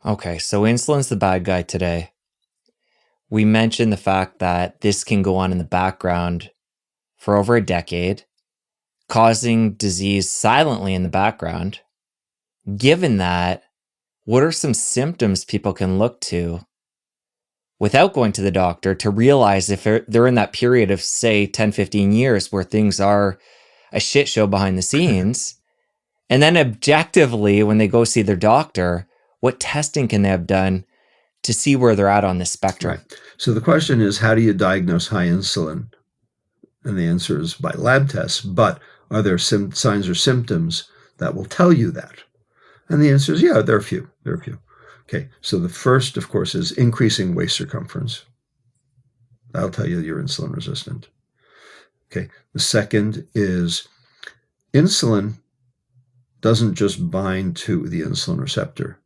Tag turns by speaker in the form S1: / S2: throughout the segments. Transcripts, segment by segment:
S1: Okay, so insulin's the bad guy today. We mentioned the fact that this can go on in the background for over a decade, causing disease silently in the background. Given that, what are some symptoms people can look to without going to the doctor to realize if they're in that period of, say, 10, 15 years where things are a shit show behind the scenes? And then objectively, when they go see their doctor, what testing can they have done to see where they're at on this spectrum?
S2: Right. So the question is, how do you diagnose high insulin? And the answer is by lab tests. But are there signs or symptoms that will tell you that? And the answer is, yeah, there are a few. Okay, so the first, of course, is increasing waist circumference. That'll tell you you're insulin resistant. Okay, the second is insulin doesn't just bind to the insulin receptor.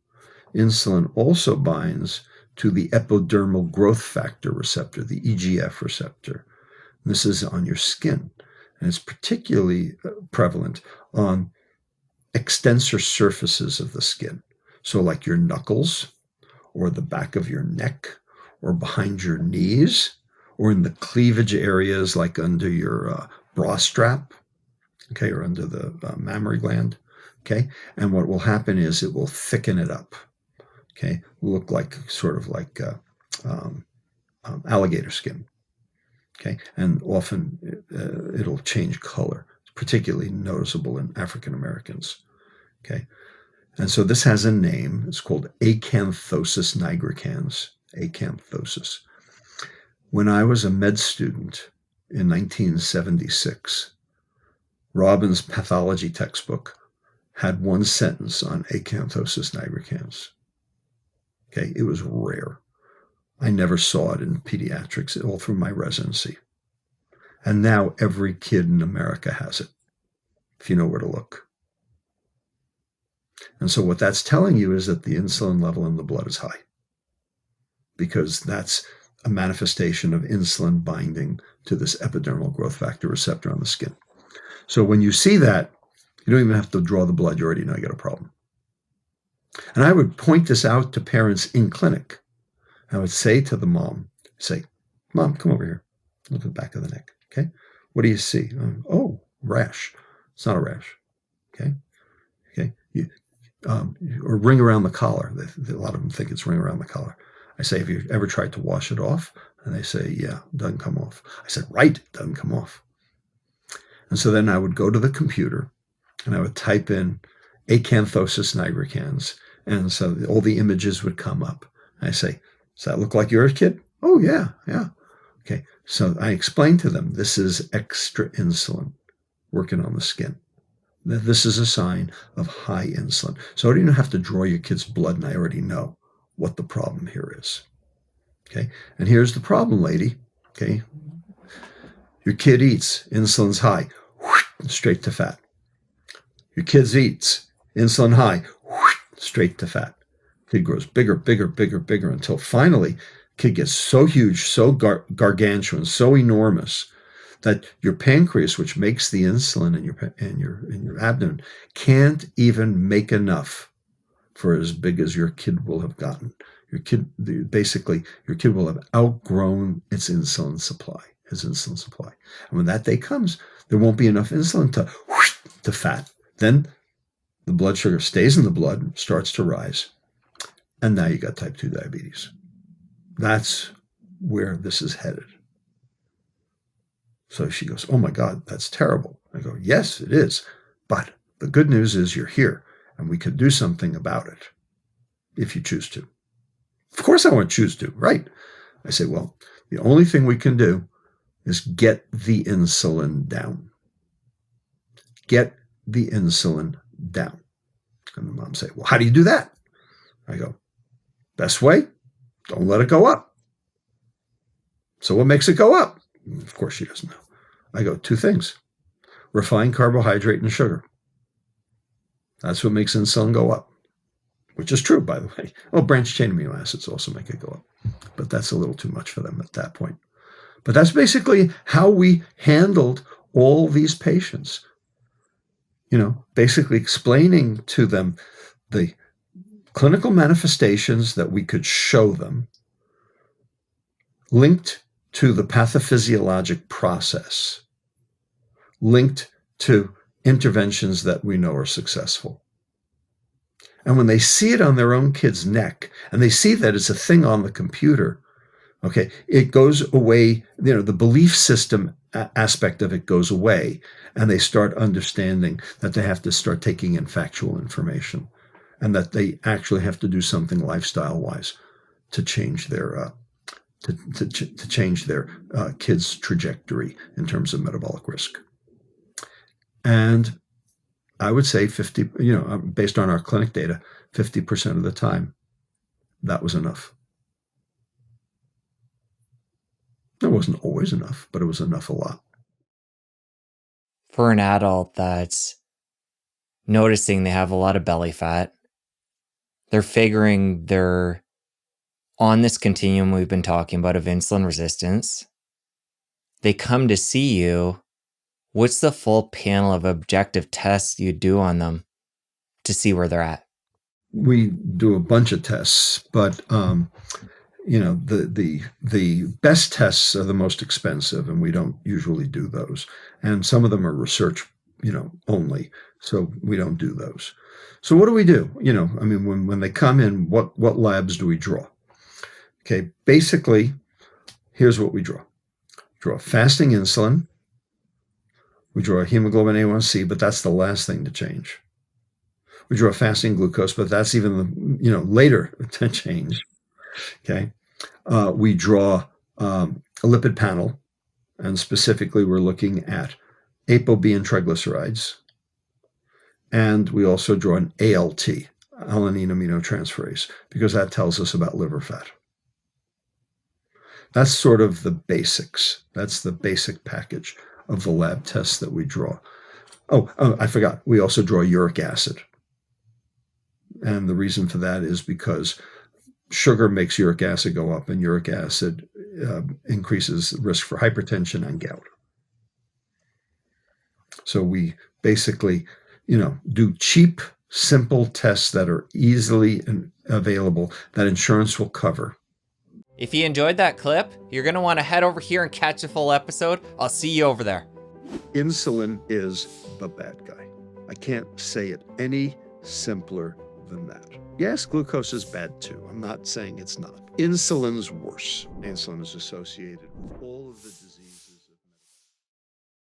S2: Insulin also binds to the epidermal growth factor receptor, the EGF receptor. And this is on your skin, and it's particularly prevalent on extensor surfaces of the skin. So like your knuckles, or the back of your neck, or behind your knees, or in the cleavage areas like under your bra strap, okay, or under the mammary gland, okay? And what will happen is it will thicken it up, okay? Look like sort of like alligator skin, okay? And often it'll change color. It's particularly noticeable in African Americans, okay? And so this has a name. It's called acanthosis nigricans, acanthosis. When I was a med student in 1976, Robin's pathology textbook had one sentence on acanthosis nigricans. Okay, it was rare. I never saw it in pediatrics all through my residency. And now every kid in America has it, if you know where to look. And so what that's telling you is that the insulin level in the blood is high, because that's a manifestation of insulin binding to this epidermal growth factor receptor on the skin. So when you see that, you don't even have to draw the blood. You already know you got a problem. And I would point this out to parents in clinic. I would say to the mom, Mom, come over here. Look at the back of the neck. Okay. What do you see? Oh, rash. It's not a rash. Okay. Okay. Or ring around the collar. A lot of them think it's ring around the collar. I say, have you ever tried to wash it off? And they say, yeah, it doesn't come off. I said, right, it doesn't come off. And so then I would go to the computer and I would type in acanthosis nigricans. And so all the images would come up. And I say, does that look like yours, kid? Oh, yeah. Okay. So I explained to them, this is extra insulin working on the skin. This is a sign of high insulin. So I don't even have to draw your kid's blood, and I already know what the problem here is. Okay. And here's the problem, lady. Okay. Your kid eats, insulin's high, straight to fat. Your kid eats, insulin high, straight to fat. Kid grows bigger until finally kid gets so huge, so gargantuan, so enormous that your pancreas, which makes the insulin in your abdomen, can't even make enough for as big as your kid will have gotten. Your kid will have outgrown its insulin supply. And when that day comes, there won't be enough insulin to fat. Then the blood sugar stays in the blood, starts to rise, and now you got type 2 diabetes. That's where this is headed. So she goes, oh my God, that's terrible. I go, yes, it is. But the good news is you're here, and we could do something about it if you choose to. Of course I want to choose to, right? I say, well, the only thing we can do is get the insulin down. Get the insulin down. And the mom say, well, how do you do that? I go, best way, don't let it go up. So what makes it go up? Of course she doesn't know. I go, two things: refined carbohydrate and sugar. That's what makes insulin go up, which is true, by the way. Oh, branched chain amino acids also make it go up, but that's a little too much for them at that point. But that's basically how we handled all these patients. Basically explaining to them the clinical manifestations that we could show them linked to the pathophysiologic process, linked to interventions that we know are successful. And when they see it on their own kid's neck, and they see that it's a thing on the computer, okay, it goes away, the belief system aspect of it goes away, and they start understanding that they have to start taking in factual information, and that they actually have to do something lifestyle-wise to change their change their kids' trajectory in terms of metabolic risk. And I would say 50, based on our clinic data, 50% of the time, that was enough. It wasn't always enough, but it was enough a lot.
S1: For an adult that's noticing they have a lot of belly fat, they're figuring they're on this continuum we've been talking about of insulin resistance, they come to see you. What's the full panel of objective tests you do on them to see where they're at?
S2: We do a bunch of tests, but the best tests are the most expensive, and we don't usually do those. And some of them are research, only, so we don't do those. So what do we do? When they come in, what labs do we draw? Okay, basically, here's what we draw. Draw fasting insulin. We draw a hemoglobin A1C, but that's the last thing to change. We draw fasting glucose, but that's even later to change. Okay, we draw a lipid panel, and specifically we're looking at ApoB and triglycerides, and we also draw an ALT, alanine aminotransferase, because that tells us about liver fat. That's sort of the basics. That's the basic package of the lab tests that we draw. Oh, I forgot. We also draw uric acid. And the reason for that is because sugar makes uric acid go up, and uric acid increases risk for hypertension and gout. So we basically, do cheap, simple tests that are easily available that insurance will cover.
S1: If you enjoyed that clip, you're going to want to head over here and catch a full episode. I'll see you over there.
S2: Insulin is the bad guy. I can't say it any simpler than that. Yes, glucose is bad too. I'm not saying it's not. Insulin's worse. Insulin is associated with all of the disease.